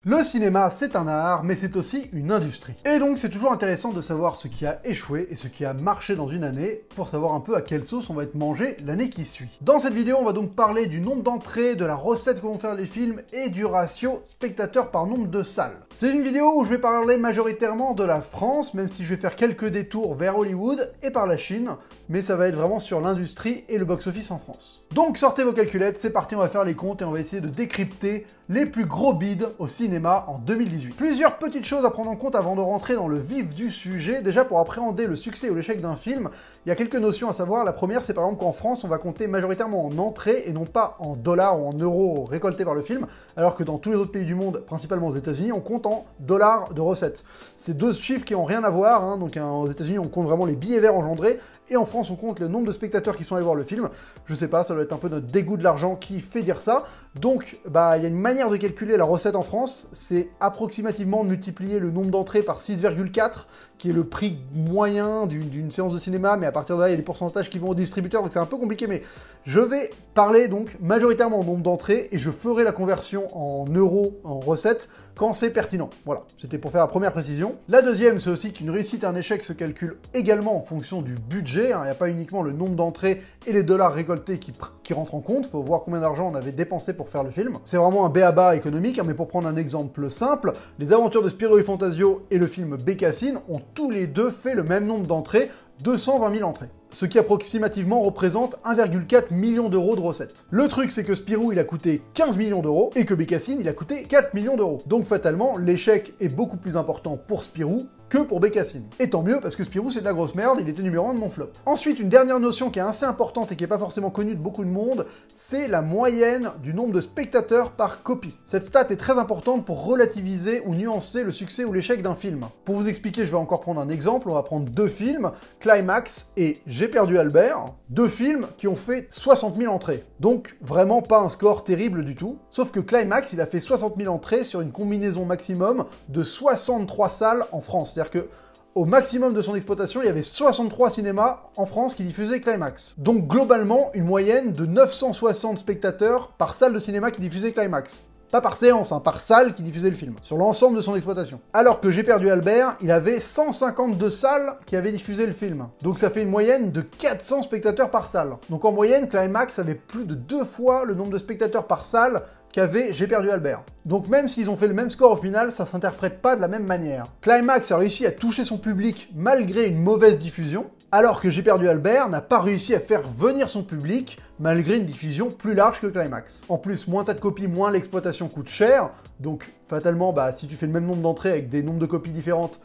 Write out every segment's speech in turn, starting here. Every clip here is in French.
Le cinéma, c'est un art, mais c'est aussi une industrie. Et donc, c'est toujours intéressant de savoir ce qui a échoué et ce qui a marché dans une année, pour savoir un peu à quelle sauce on va être mangé l'année qui suit. Dans cette vidéo, on va donc parler du nombre d'entrées, de la recette que vont faire les films et du ratio spectateurs par nombre de salles. C'est une vidéo où je vais parler majoritairement de la France, même si je vais faire quelques détours vers Hollywood et par la Chine, mais ça va être vraiment sur l'industrie et le box-office en France. Donc sortez vos calculettes, c'est parti, on va faire les comptes et on va essayer de décrypter les plus gros bids au cinéma en 2018. Plusieurs petites choses à prendre en compte avant de rentrer dans le vif du sujet. Déjà, pour appréhender le succès ou l'échec d'un film, il y a quelques notions à savoir. La première, c'est par exemple qu'en France, on va compter majoritairement en entrées et non pas en dollars ou en euros récoltés par le film, alors que dans tous les autres pays du monde, principalement aux États-Unis, on compte en dollars de recettes. C'est deux chiffres qui n'ont rien à voir, hein. Donc aux États-Unis, on compte vraiment les billets verts engendrés, et en France, on compte le nombre de spectateurs qui sont allés voir le film. Je sais pas, ça doit être un peu notre dégoût de l'argent qui fait dire ça. Donc, il y a une manière de calculer la recette en France, c'est approximativement de multiplier le nombre d'entrées par 6,4, qui est le prix moyen d'une séance de cinéma, mais à partir de là, il y a des pourcentages qui vont au distributeur, donc c'est un peu compliqué, mais je vais parler donc majoritairement au nombre d'entrées, et je ferai la conversion en euros, en recettes, quand c'est pertinent. Voilà, c'était pour faire la première précision. La deuxième, c'est aussi qu'une réussite et un échec se calculent également en fonction du budget, hein. Il n'y a pas uniquement le nombre d'entrées et les dollars récoltés qui rentrent en compte, il faut voir combien d'argent on avait dépensé pour faire le film. C'est vraiment un b.a.-ba économique, hein, mais pour prendre un exemple simple, les aventures de Spirou et Fantasio et le film Bécassine ont tous les deux fait le même nombre d'entrées, 220 000 entrées. Ce qui approximativement représente 1,4 million d'euros de recettes. Le truc, c'est que Spirou, il a coûté 15 millions d'euros, et que Bécassine, il a coûté 4 millions d'euros. Donc fatalement, l'échec est beaucoup plus important pour Spirou que pour Bécassine. Et tant mieux, parce que Spirou, c'est de la grosse merde, il était numéro 1 de mon flop. Ensuite, une dernière notion qui est assez importante et qui n'est pas forcément connue de beaucoup de monde, c'est la moyenne du nombre de spectateurs par copie. Cette stat est très importante pour relativiser ou nuancer le succès ou l'échec d'un film. Pour vous expliquer, je vais encore prendre un exemple, on va prendre deux films, Climax et J'ai perdu Albert, deux films qui ont fait 60 000 entrées. Donc vraiment pas un score terrible du tout, sauf que Climax, il a fait 60 000 entrées sur une combinaison maximum de 63 salles en France. C'est-à-dire que au maximum de son exploitation, il y avait 63 cinémas en France qui diffusaient Climax. Donc globalement, une moyenne de 960 spectateurs par salle de cinéma qui diffusait Climax. Pas par séance, hein, par salle qui diffusait le film, sur l'ensemble de son exploitation. Alors que J'ai perdu Albert, il avait 152 salles qui avaient diffusé le film. Donc ça fait une moyenne de 400 spectateurs par salle. Donc en moyenne, Climax avait plus de 2 fois le nombre de spectateurs par salle qu'avait J'ai perdu Albert. Donc même s'ils ont fait le même score au final, ça s'interprète pas de la même manière. Climax a réussi à toucher son public malgré une mauvaise diffusion, alors que J'ai perdu Albert n'a pas réussi à faire venir son public malgré une diffusion plus large que Climax. En plus, moins t'as de copies, moins l'exploitation coûte cher, donc fatalement, si tu fais le même nombre d'entrées avec des nombres de copies différentes,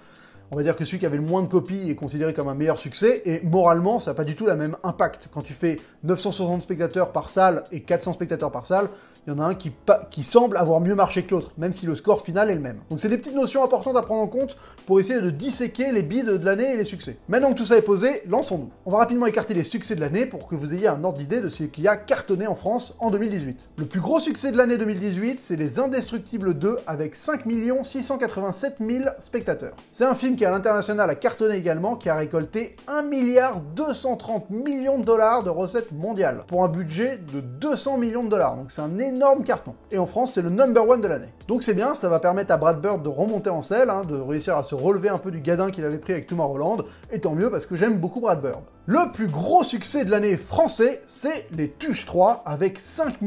on va dire que celui qui avait le moins de copies est considéré comme un meilleur succès, et moralement, ça n'a pas du tout le même impact. Quand tu fais 960 spectateurs par salle et 400 spectateurs par salle, il y en a un qui semble avoir mieux marché que l'autre, même si le score final est le même. Donc c'est des petites notions importantes à prendre en compte pour essayer de disséquer les bids de l'année et les succès. Maintenant que tout ça est posé, lançons-nous. On va rapidement écarter les succès de l'année pour que vous ayez un ordre d'idée de ce qui a cartonné en France en 2018. Le plus gros succès de l'année 2018, c'est Les Indestructibles 2 avec 5 687 000 spectateurs. C'est un film qui à l'international a cartonné également, qui a récolté 1,230 milliard de dollars de recettes mondiales, pour un budget de 200 millions de dollars. Donc c'est un énorme carton. Et en France, c'est le number one de l'année. Donc c'est bien, ça va permettre à Brad Bird de remonter en selle, hein, de réussir à se relever un peu du gadin qu'il avait pris avec Tomorrowland, et tant mieux parce que j'aime beaucoup Brad Bird. Le plus gros succès de l'année français, c'est Les Tuches 3, avec 5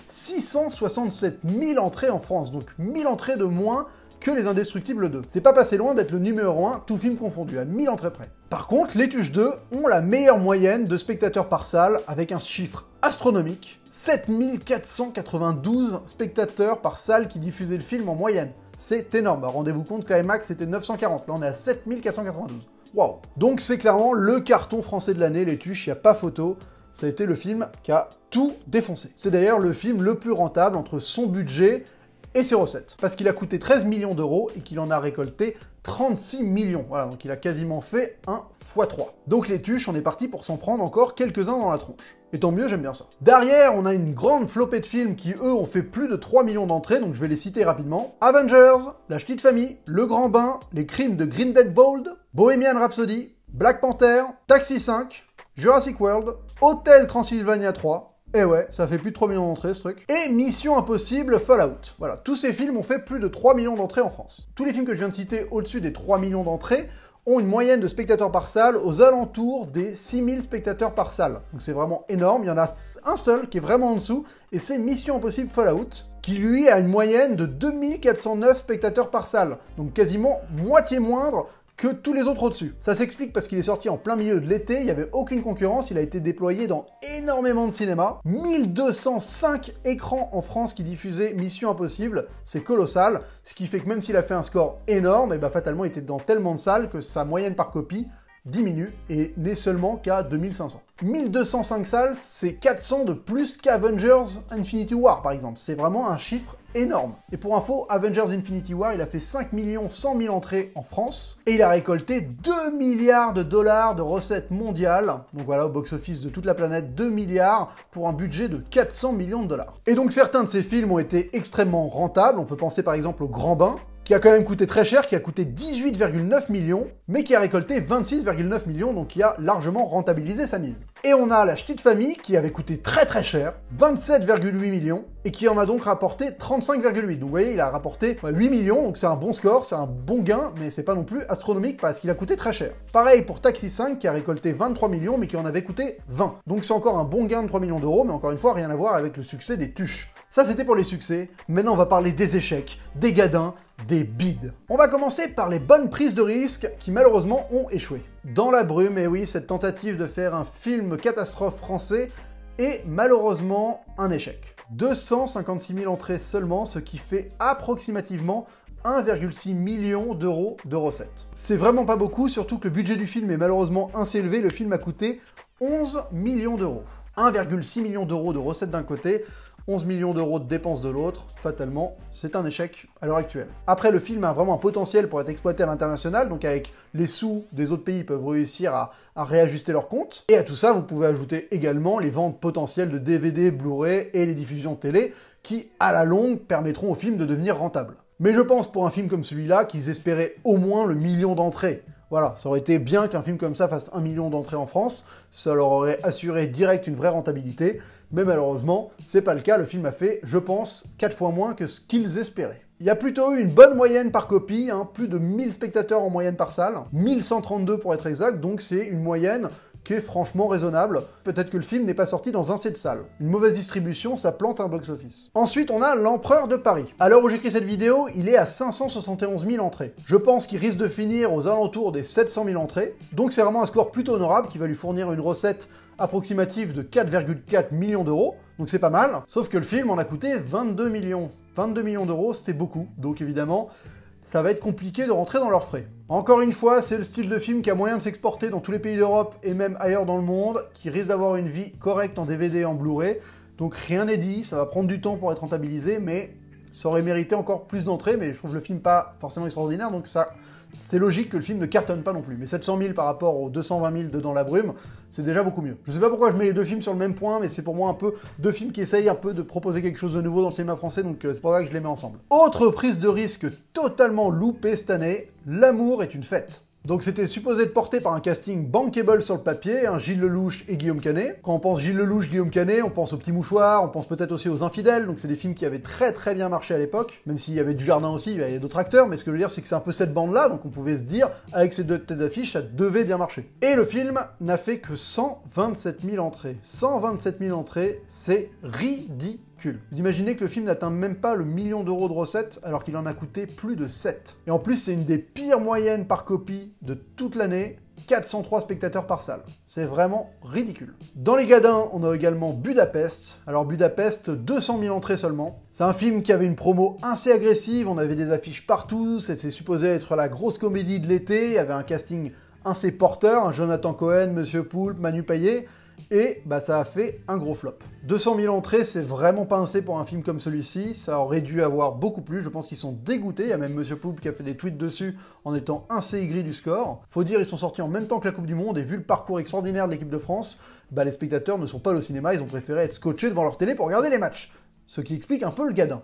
667 000 entrées en France, donc 1000 entrées de moins que Les Indestructibles 2. C'est pas passé loin d'être le numéro 1, tout film confondu, à 1000 entrées près. Par contre, Les Tuches 2 ont la meilleure moyenne de spectateurs par salle, avec un chiffre astronomique, 7492 spectateurs par salle qui diffusaient le film en moyenne. C'est énorme. Rendez-vous compte, Climax c'était 940, là on est à 7492. Waouh! Donc c'est clairement le carton français de l'année, Les Tuches, il n'y a pas photo. Ça a été le film qui a tout défoncé. C'est d'ailleurs le film le plus rentable entre son budget et ses recettes. Parce qu'il a coûté 13 millions d'euros et qu'il en a récolté 36 millions. Voilà, donc il a quasiment fait un x3. Donc Les Tuches, on est parti pour s'en prendre encore quelques-uns dans la tronche. Et tant mieux, j'aime bien ça. Derrière, on a une grande flopée de films qui, eux, ont fait plus de 3 millions d'entrées, donc je vais les citer rapidement. Avengers, La Petite Famille, Le Grand Bain, Les Crimes de Grindelwald, Bohemian Rhapsody, Black Panther, Taxi 5, Jurassic World, Hotel Transylvania 3, Et ouais, ça fait plus de 3 millions d'entrées ce truc. Et Mission Impossible Fallout. Voilà, tous ces films ont fait plus de 3 millions d'entrées en France. Tous les films que je viens de citer au-dessus des 3 millions d'entrées ont une moyenne de spectateurs par salle aux alentours des 6000 spectateurs par salle. Donc c'est vraiment énorme, il y en a un seul qui est vraiment en dessous, et c'est Mission Impossible Fallout, qui lui a une moyenne de 2409 spectateurs par salle. Donc quasiment moitié moindre que tous les autres au-dessus. Ça s'explique parce qu'il est sorti en plein milieu de l'été, il n'y avait aucune concurrence, il a été déployé dans énormément de cinéma. 1205 écrans en France qui diffusaient Mission Impossible, c'est colossal, ce qui fait que même s'il a fait un score énorme, et bah fatalement il était dans tellement de salles que sa moyenne par copie diminue et n'est seulement qu'à 2500. 1205 salles, c'est 400 de plus qu'Avengers Infinity War par exemple. C'est vraiment un chiffre énorme. Et pour info, Avengers Infinity War, il a fait 5 100 000 entrées en France et il a récolté 2 milliards de dollars de recettes mondiales. Donc voilà, au box-office de toute la planète, 2 milliards pour un budget de 400 millions de dollars. Et donc certains de ces films ont été extrêmement rentables. On peut penser par exemple au Grand Bain, qui a quand même coûté très cher, qui a coûté 18,9 millions, mais qui a récolté 26,9 millions, donc qui a largement rentabilisé sa mise. Et on a La Petite Famille, qui avait coûté très très cher, 27,8 millions, et qui en a donc rapporté 35,8. Donc vous voyez, il a rapporté 8 millions, donc c'est un bon score, c'est un bon gain, mais c'est pas non plus astronomique parce qu'il a coûté très cher. Pareil pour Taxi 5, qui a récolté 23 millions, mais qui en avait coûté 20. Donc c'est encore un bon gain de 3 millions d'euros, mais encore une fois, rien à voir avec le succès des Tuches. Ça, c'était pour les succès. Maintenant, on va parler des échecs, des gadins, des bides. On va commencer par les bonnes prises de risque qui, malheureusement, ont échoué. Dans la brume, et oui, cette tentative de faire un film catastrophe français est malheureusement un échec. 256 000 entrées seulement, ce qui fait approximativement 1,6 million d'euros de recettes. C'est vraiment pas beaucoup, surtout que le budget du film est malheureusement assez élevé. Le film a coûté 11 millions d'euros. 1,6 million d'euros de recettes d'un côté, 11 millions d'euros de dépenses de l'autre, fatalement, c'est un échec à l'heure actuelle. Après, le film a vraiment un potentiel pour être exploité à l'international, donc avec les sous des autres pays, ils peuvent réussir à réajuster leurs comptes. Et à tout ça, vous pouvez ajouter également les ventes potentielles de DVD, Blu-ray et les diffusions de télé, qui, à la longue, permettront au film de devenir rentable. Mais je pense, pour un film comme celui-là, qu'ils espéraient au moins le million d'entrées. Voilà, ça aurait été bien qu'un film comme ça fasse 1 million d'entrées en France, ça leur aurait assuré direct une vraie rentabilité, mais malheureusement, c'est pas le cas, le film a fait, je pense, 4 fois moins que ce qu'ils espéraient. Il y a plutôt eu une bonne moyenne par copie, plus de 1000 spectateurs en moyenne par salle, 1132 pour être exact, donc c'est une moyenne qui est franchement raisonnable. Peut-être que le film n'est pas sorti dans un set de salles. Une mauvaise distribution, ça plante un box-office. Ensuite, on a L'Empereur de Paris. À l'heure où j'écris cette vidéo, il est à 571 000 entrées. Je pense qu'il risque de finir aux alentours des 700 000 entrées, donc c'est vraiment un score plutôt honorable qui va lui fournir une recette approximative de 4,4 millions d'euros, donc c'est pas mal. Sauf que le film en a coûté 22 millions. 22 millions d'euros, c'est beaucoup, donc évidemment, ça va être compliqué de rentrer dans leurs frais. Encore une fois, c'est le style de film qui a moyen de s'exporter dans tous les pays d'Europe et même ailleurs dans le monde, qui risque d'avoir une vie correcte en DVD et en Blu-ray. Donc rien n'est dit, ça va prendre du temps pour être rentabilisé, mais ça aurait mérité encore plus d'entrées, mais je trouve le film pas forcément extraordinaire, donc ça, c'est logique que le film ne cartonne pas non plus. Mais 700 000 par rapport aux 220 000 de Dans la brume, c'est déjà beaucoup mieux. Je sais pas pourquoi je mets les deux films sur le même point, mais c'est pour moi un peu deux films qui essayent un peu de proposer quelque chose de nouveau dans le cinéma français, donc c'est pour ça que je les mets ensemble. Autre prise de risque totalement loupée cette année, L'amour est une fête. Donc c'était supposé être porté par un casting bankable sur le papier, Gilles Lellouche et Guillaume Canet. Quand on pense Gilles Lellouche, Guillaume Canet, on pense au Petit Mouchoir, on pense peut-être aussi aux Infidèles, donc c'est des films qui avaient très très bien marché à l'époque, même s'il y avait Dujardin aussi, il y avait d'autres acteurs, mais ce que je veux dire c'est que c'est un peu cette bande-là, donc on pouvait se dire, avec ces deux têtes d'affiche, ça devait bien marcher. Et le film n'a fait que 127 000 entrées. 127 000 entrées, c'est ridicule. Vous imaginez que le film n'atteint même pas le million d'euros de recettes alors qu'il en a coûté plus de 7. Et en plus, c'est une des pires moyennes par copie de toute l'année, 403 spectateurs par salle. C'est vraiment ridicule. Dans les gadins, on a également Budapest. Alors Budapest, 200 000 entrées seulement. C'est un film qui avait une promo assez agressive, on avait des affiches partout, c'était supposé être la grosse comédie de l'été, il y avait un casting assez porteur, Jonathan Cohen, Monsieur Poulpe, Manu Payet, et bah ça a fait un gros flop. 200 000 entrées, c'est vraiment pas assez pour un film comme celui-ci, ça aurait dû avoir beaucoup plus, je pense qu'ils sont dégoûtés, il y a même Monsieur Poulpe qui a fait des tweets dessus en étant assez aigri du score. Faut dire, ils sont sortis en même temps que la Coupe du Monde, et vu le parcours extraordinaire de l'équipe de France, bah les spectateurs ne sont pas allés au cinéma, ils ont préféré être scotchés devant leur télé pour regarder les matchs. Ce qui explique un peu le gadin.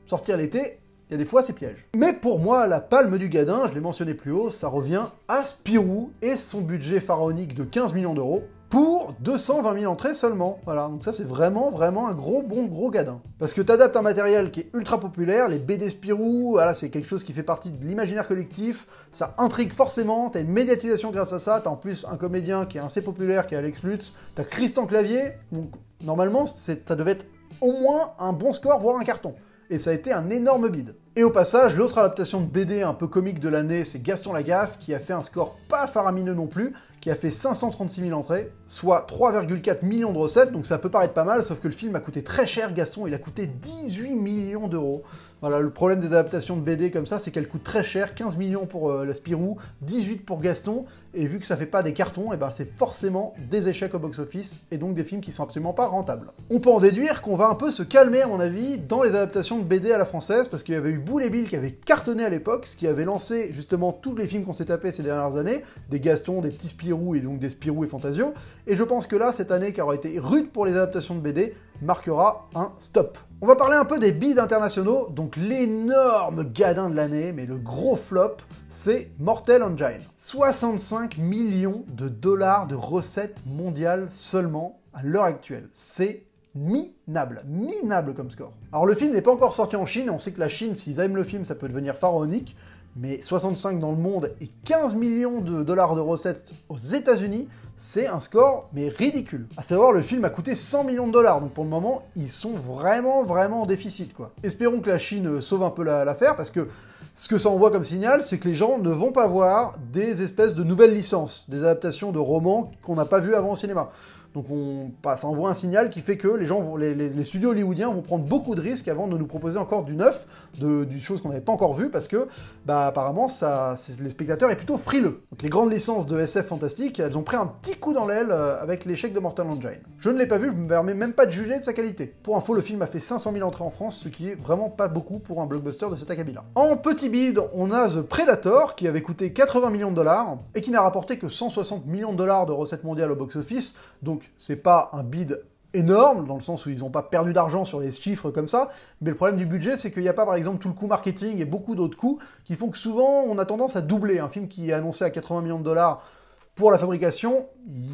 Sortir l'été, il y a des fois, c'est piège. Mais pour moi, la palme du gadin, je l'ai mentionné plus haut, ça revient à Spirou et son budget pharaonique de 15 millions d'euros. pour 220 000 entrées seulement. Voilà, donc ça c'est vraiment un gros gadin. Parce que t'adaptes un matériel qui est ultra populaire, les BD Spirou, voilà, c'est quelque chose qui fait partie de l'imaginaire collectif, ça intrigue forcément, t'as une médiatisation grâce à ça, t'as en plus un comédien qui est assez populaire, qui est Alex Lutz, t'as Christian Clavier, donc normalement ça devait être au moins un bon score, voire un carton. Et ça a été un énorme bide. Et au passage, l'autre adaptation de BD un peu comique de l'année, c'est Gaston Lagaffe, qui a fait un score pas faramineux non plus, qui a fait 536 000 entrées, soit 3,4 millions de recettes, donc ça peut paraître pas mal, sauf que le film a coûté très cher, Gaston, il a coûté 18 millions d'euros. Voilà, le problème des adaptations de BD comme ça, c'est qu'elles coûtent très cher, 15 millions pour la Spirou, 18 pour Gaston, et vu que ça fait pas des cartons, et ben c'est forcément des échecs au box-office, et donc des films qui sont absolument pas rentables. On peut en déduire qu'on va un peu se calmer, à mon avis, dans les adaptations de BD à la française, parce qu'il y avait eu Boule et Bill qui avait cartonné à l'époque, ce qui avait lancé justement tous les films qu'on s'est tapés ces dernières années, des Gaston, des petits Spirou, et donc des Spirou et Fantasio, et je pense que là, cette année qui aura été rude pour les adaptations de BD, marquera un stop. On va parler un peu des bids internationaux, donc l'énorme gadin de l'année, mais le gros flop, c'est Mortal Engine. 65 millions de dollars de recettes mondiales seulement à l'heure actuelle. C'est minable comme score. Alors le film n'est pas encore sorti en Chine, on sait que la Chine, s'ils aiment le film, ça peut devenir pharaonique, mais 65 dans le monde et 15 millions de dollars de recettes aux États-Unis, c'est un score, mais ridicule. À savoir, le film a coûté 100 millions de dollars, donc pour le moment, ils sont vraiment en déficit, quoi. Espérons que la Chine sauve un peu l'affaire, parce que ce que ça envoie comme signal, c'est que les gens ne vont pas voir des espèces de nouvelles licences, des adaptations de romans qu'on n'a pas vues avant au cinéma. Donc ça envoie un signal qui fait que les gens, les studios hollywoodiens vont prendre beaucoup de risques avant de nous proposer encore du neuf, du choses qu'on n'avait pas encore vues, parce que apparemment les spectateurs est plutôt frileux. Donc les grandes licences de SF fantastique, elles ont pris un petit coup dans l'aile avec l'échec de Mortal Engine. Je ne l'ai pas vu, je me permets même pas de juger de sa qualité. Pour info, le film a fait 500 000 entrées en France, ce qui est vraiment pas beaucoup pour un blockbuster de cet acabit-là. En petit bid, on a The Predator, qui avait coûté 80 millions de dollars, et qui n'a rapporté que 160 millions de dollars de recettes mondiales au box-office, donc c'est pas un bid énorme, dans le sens où ils n'ont pas perdu d'argent sur les chiffres comme ça, mais le problème du budget, c'est qu'il n'y a pas, par exemple, tout le coût marketing et beaucoup d'autres coûts qui font que souvent, on a tendance à doubler. Un film qui est annoncé à 80 millions de dollars pour la fabrication,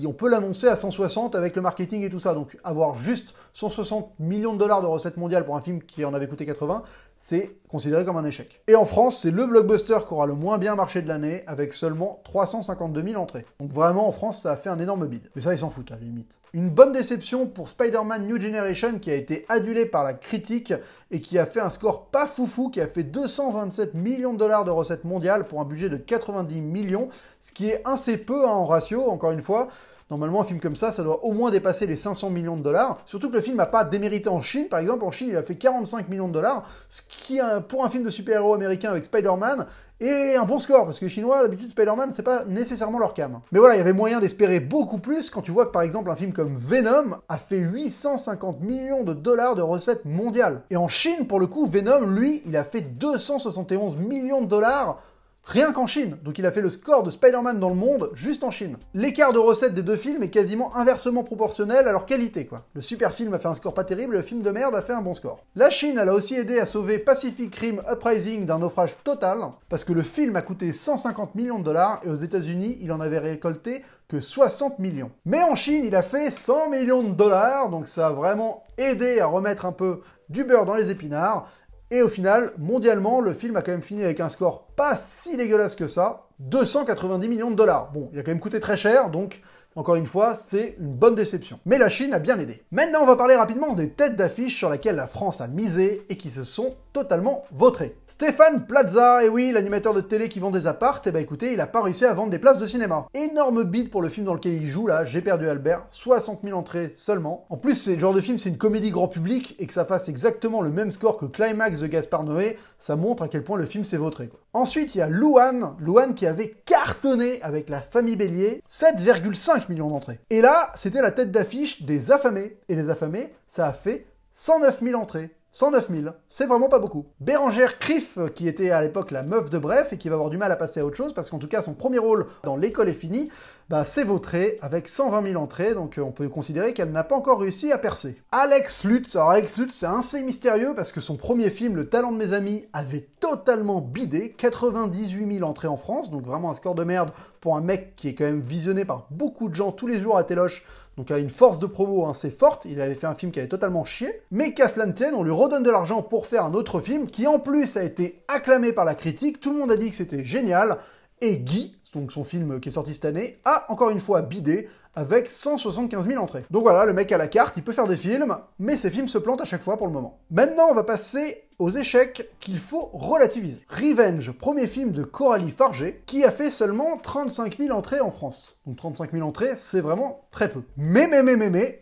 on peut l'annoncer à 160 avec le marketing et tout ça. Donc avoir juste 160 millions de dollars de recettes mondiales pour un film qui en avait coûté 80, c'est considéré comme un échec. Et en France, c'est le blockbuster qui aura le moins bien marché de l'année, avec seulement 352 000 entrées. Donc vraiment, en France, ça a fait un énorme bid. Mais ça, ils s'en foutent, à la limite. Une bonne déception pour Spider-Man New Generation, qui a été adulé par la critique et qui a fait un score pas foufou, qui a fait 227 millions de dollars de recettes mondiales pour un budget de 90 millions, ce qui est assez peu en ratio, encore une fois. Normalement, un film comme ça doit au moins dépasser les 500 millions de dollars. Surtout que le film n'a pas démérité en Chine. Par exemple, en Chine, il a fait 45 millions de dollars, ce qui, pour un film de super-héros américain avec Spider-Man, est un bon score, parce que les Chinois, d'habitude, Spider-Man, c'est pas nécessairement leur cam. Mais voilà, il y avait moyen d'espérer beaucoup plus quand tu vois que, par exemple, un film comme Venom a fait 850 millions de dollars de recettes mondiales. Et en Chine, pour le coup, Venom, lui, il a fait 271 millions de dollars rien qu'en Chine. Donc il a fait le score de Spider-Man dans le monde, juste en Chine. L'écart de recettes des deux films est quasiment inversement proportionnel à leur qualité, quoi. Le super film a fait un score pas terrible, le film de merde a fait un bon score. La Chine, elle a aussi aidé à sauver Pacific Rim Uprising d'un naufrage total, parce que le film a coûté 150 millions de dollars, et aux États-Unis, il en avait récolté que 60 millions. Mais en Chine, il a fait 100 millions de dollars, donc ça a vraiment aidé à remettre un peu du beurre dans les épinards. Et au final, mondialement, le film a quand même fini avec un score pas si dégueulasse que ça, 290 millions de dollars. Bon, il a quand même coûté très cher, donc encore une fois, c'est une bonne déception. Mais la Chine a bien aidé. Maintenant, on va parler rapidement des têtes d'affiche sur lesquelles la France a misé et qui se sont totalement vautrées. Stéphane Plaza, et oui, l'animateur de télé qui vend des apparts, et bah écoutez, il a pas réussi à vendre des places de cinéma. Énorme bid pour le film dans lequel il joue, là, J'ai perdu Albert, 60 000 entrées seulement. En plus, c'est le genre de film, c'est une comédie grand public, et que ça fasse exactement le même score que Climax de Gaspard Noé, ça montre à quel point le film s'est vautré, quoi. Ensuite, il y a Louane qui avait cartonné avec La Famille Bélier, 7,5 millions d'entrées. Et là, c'était la tête d'affiche des Affamés. Et les Affamés, ça a fait 109 000 entrées. 109 000, c'est vraiment pas beaucoup. Bérangère Krief, qui était à l'époque la meuf de Bref et qui va avoir du mal à passer à autre chose, parce qu'en tout cas, son premier rôle dans L'école est finie, bah c'est vautré avec 120 000 entrées, donc on peut considérer qu'elle n'a pas encore réussi à percer. Alex Lutz, alors Alex Lutz c'est assez mystérieux parce que son premier film, Le Talent de mes amis, avait totalement bidé, 98 000 entrées en France, donc vraiment un score de merde pour un mec qui est quand même visionné par beaucoup de gens tous les jours à Téloche, donc a une force de promo assez forte. Il avait fait un film qui avait totalement chié, mais qu'à cela ne tienne, on lui redonne de l'argent pour faire un autre film qui en plus a été acclamé par la critique, tout le monde a dit que c'était génial, et Guy, donc son film qui est sorti cette année, a encore une fois bidé avec 175 000 entrées. Donc voilà, le mec à la carte, il peut faire des films, mais ses films se plantent à chaque fois pour le moment. Maintenant, on va passer aux échecs qu'il faut relativiser. Revenge, premier film de Coralie Fargé, qui a fait seulement 35 000 entrées en France. Donc 35 000 entrées, c'est vraiment très peu. Mais,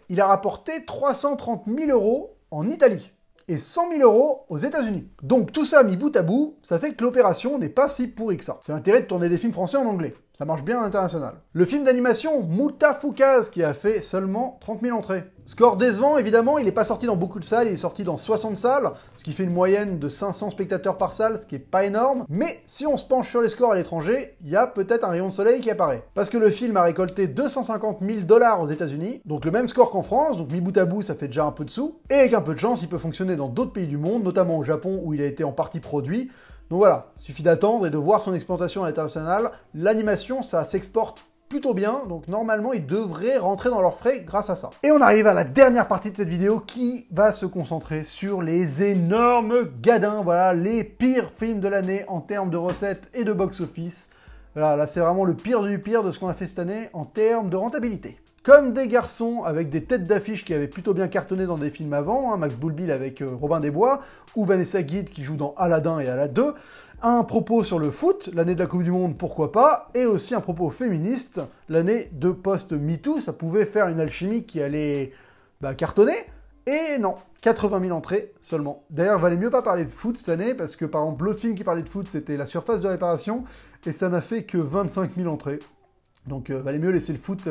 il a rapporté 330 000 € en Italie et 100 000 € aux États-Unis. Donc tout ça mis bout à bout, ça fait que l'opération n'est pas si pourrie que ça. C'est l'intérêt de tourner des films français en anglais. Ça marche bien à l'international. Le film d'animation Moutafoukaz qui a fait seulement 30 000 entrées. Score décevant, évidemment, il n'est pas sorti dans beaucoup de salles, il est sorti dans 60 salles, ce qui fait une moyenne de 500 spectateurs par salle, ce qui est pas énorme. Mais si on se penche sur les scores à l'étranger, il y a peut-être un rayon de soleil qui apparaît. Parce que le film a récolté 250 000 $ aux États-Unis, donc le même score qu'en France, donc mis bout à bout, ça fait déjà un peu de sous. Et avec un peu de chance, il peut fonctionner dans d'autres pays du monde, notamment au Japon où il a été en partie produit. Donc voilà, il suffit d'attendre et de voir son exploitation à l'international. L'animation, ça s'exporte plutôt bien, donc normalement, ils devraient rentrer dans leurs frais grâce à ça. Et on arrive à la dernière partie de cette vidéo qui va se concentrer sur les énormes gadins, voilà, les pires films de l'année en termes de recettes et de box-office. Voilà, là, c'est vraiment le pire du pire de ce qu'on a fait cette année en termes de rentabilité. Comme des garçons avec des têtes d'affiche qui avaient plutôt bien cartonné dans des films avant, hein, Max Boublil avec Robin des Bois, ou Vanessa Guide qui joue dans Aladdin et Aladdin 2, un propos sur le foot, l'année de la Coupe du Monde, pourquoi pas, et aussi un propos féministe, l'année de post-MeToo, ça pouvait faire une alchimie qui allait cartonner, et non, 80 000 entrées seulement. D'ailleurs, valait mieux pas parler de foot cette année, parce que par exemple, l'autre film qui parlait de foot, c'était La Surface de réparation, et ça n'a fait que 25 000 entrées. Donc valait mieux laisser le foot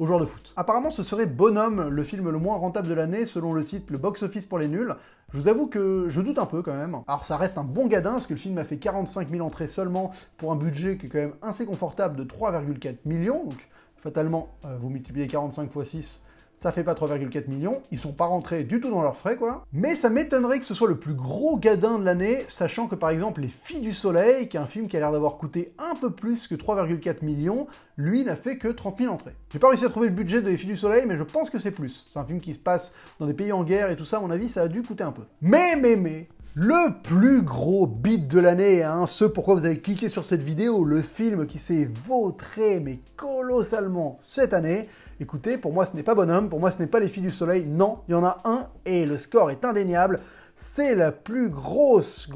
aux joueurs de foot. Apparemment ce serait Bonhomme, le film le moins rentable de l'année, selon le site Le Box Office pour les nuls. Je vous avoue que je doute un peu quand même. Alors ça reste un bon gadin, parce que le film a fait 45 000 entrées seulement, pour un budget qui est quand même assez confortable de 3,4 millions. Donc fatalement, vous multipliez 45 x 6, ça fait pas 3,4 millions, ils sont pas rentrés du tout dans leurs frais, quoi. Mais ça m'étonnerait que ce soit le plus gros gadin de l'année, sachant que par exemple Les Filles du Soleil, qui est un film qui a l'air d'avoir coûté un peu plus que 3,4 millions, lui n'a fait que 30 000 entrées. J'ai pas réussi à trouver le budget de Les Filles du Soleil, mais je pense que c'est plus. C'est un film qui se passe dans des pays en guerre et tout ça, à mon avis, ça a dû coûter un peu. Mais, le plus gros beat de l'année, hein, ce pourquoi vous avez cliqué sur cette vidéo, le film qui s'est vautré, mais colossalement cette année. Écoutez, pour moi ce n'est pas Bonhomme, pour moi ce n'est pas Les Filles du Soleil, non, il y en a un et le score est indéniable. C'est la plus grosse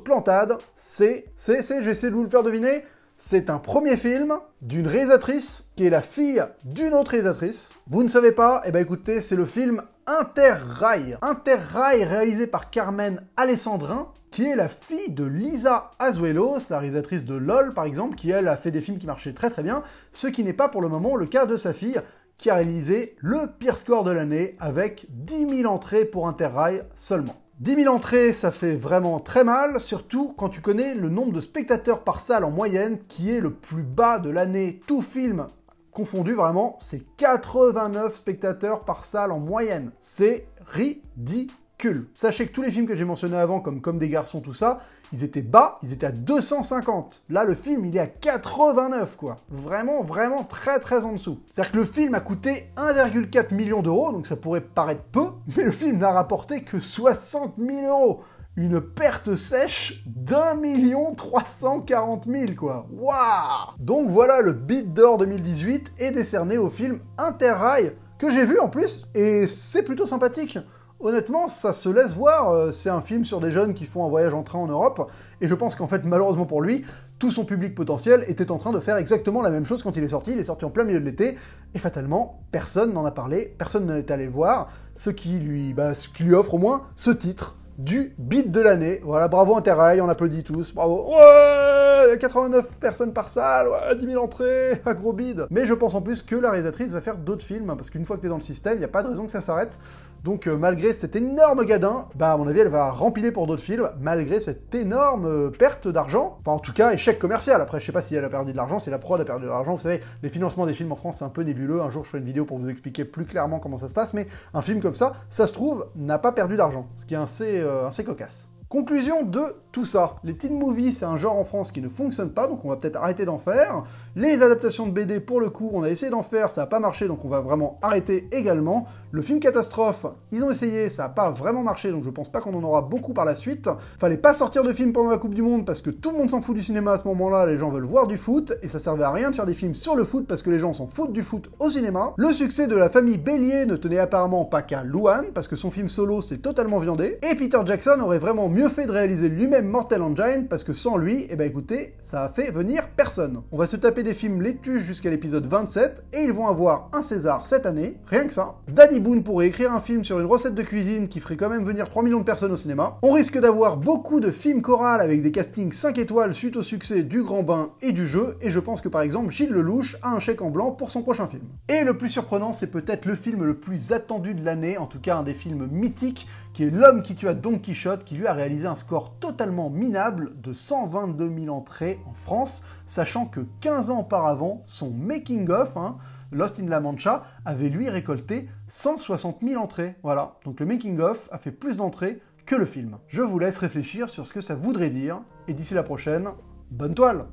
plantade. Je vais essayer de vous le faire deviner. C'est un premier film d'une réalisatrice qui est la fille d'une autre réalisatrice. Vous ne savez pas? Eh ben écoutez, c'est le film Interrail. Interrail réalisé par Carmen Alessandrin, qui est la fille de Lisa Azuelos, la réalisatrice de LOL par exemple, qui elle a fait des films qui marchaient très très bien, ce qui n'est pas pour le moment le cas de sa fille, qui a réalisé le pire score de l'année avec 10 000 entrées pour Interrail seulement. 10 000 entrées, ça fait vraiment très mal, surtout quand tu connais le nombre de spectateurs par salle en moyenne, qui est le plus bas de l'année, tout film confondu vraiment, c'est 89 spectateurs par salle en moyenne. C'est ridicule. Sachez que tous les films que j'ai mentionnés avant, comme des garçons, tout ça, ils étaient bas, ils étaient à 250. Là, le film, il est à 89, quoi. Vraiment très en dessous. C'est-à-dire que le film a coûté 1,4 million d'euros, donc ça pourrait paraître peu, mais le film n'a rapporté que 60 000 €. Une perte sèche d'1 340 000, quoi. Waouh! Donc voilà, le Beat d'Or 2018 est décerné au film Interrail, que j'ai vu en plus, et c'est plutôt sympathique. Honnêtement, ça se laisse voir, c'est un film sur des jeunes qui font un voyage en train en Europe, et je pense qu'en fait, malheureusement pour lui, tout son public potentiel était en train de faire exactement la même chose quand il est sorti en plein milieu de l'été, et fatalement, personne n'en a parlé, personne n'est allé le voir, ce qui lui offre au moins ce titre du beat de l'année. Voilà, bravo Interrail, on applaudit tous, bravo. Ouais, 89 personnes par salle, ouais, 10 000 entrées, un gros bide. Mais je pense en plus que la réalisatrice va faire d'autres films, parce qu'une fois que t'es dans le système, il n'y a pas de raison que ça s'arrête. Donc malgré cet énorme gadin, bah à mon avis elle va rempiler pour d'autres films, malgré cette énorme perte d'argent. Enfin en tout cas échec commercial, après je sais pas si elle a perdu de l'argent, si la prod a perdu de l'argent, vous savez, les financements des films en France c'est un peu nébuleux, un jour je ferai une vidéo pour vous expliquer plus clairement comment ça se passe, mais un film comme ça se trouve, n'a pas perdu d'argent, ce qui est assez cocasse. Conclusion de tout ça, les teen movies c'est un genre en France qui ne fonctionne pas, donc on va peut-être arrêter d'en faire. Les adaptations de BD pour le coup, on a essayé d'en faire, ça n'a pas marché, donc on va vraiment arrêter également. Le film catastrophe, ils ont essayé, ça n'a pas vraiment marché, donc je pense pas qu'on en aura beaucoup par la suite. Fallait pas sortir de film pendant la Coupe du Monde parce que tout le monde s'en fout du cinéma à ce moment-là, les gens veulent voir du foot, et ça servait à rien de faire des films sur le foot parce que les gens s'en foutent du foot au cinéma. Le succès de la famille Bélier ne tenait apparemment pas qu'à Louane, parce que son film solo s'est totalement viandé, et Peter Jackson aurait vraiment mieux fait de réaliser lui-même Mortal Engine, parce que sans lui, eh ben écoutez, ça a fait venir personne. On va se taper des films laitueux jusqu'à l'épisode 27, et ils vont avoir un César cette année, rien que ça. Danny Boone pourrait écrire un film sur une recette de cuisine qui ferait quand même venir 3 millions de personnes au cinéma. On risque d'avoir beaucoup de films chorales avec des castings 5 étoiles suite au succès du Grand Bain et du Jeu, et je pense que par exemple Gilles Lelouch a un chèque en blanc pour son prochain film. Et le plus surprenant, c'est peut-être le film le plus attendu de l'année, en tout cas un des films mythiques, qui est L'homme qui tua Don Quichotte, qui lui a réalisé un score totalement minable de 122 000 entrées en France, sachant que 15 ans auparavant, son making-of, Lost in La Mancha, avait lui récolté 160 000 entrées. Voilà, donc le making-of a fait plus d'entrées que le film. Je vous laisse réfléchir sur ce que ça voudrait dire, et d'ici la prochaine, bonne toile!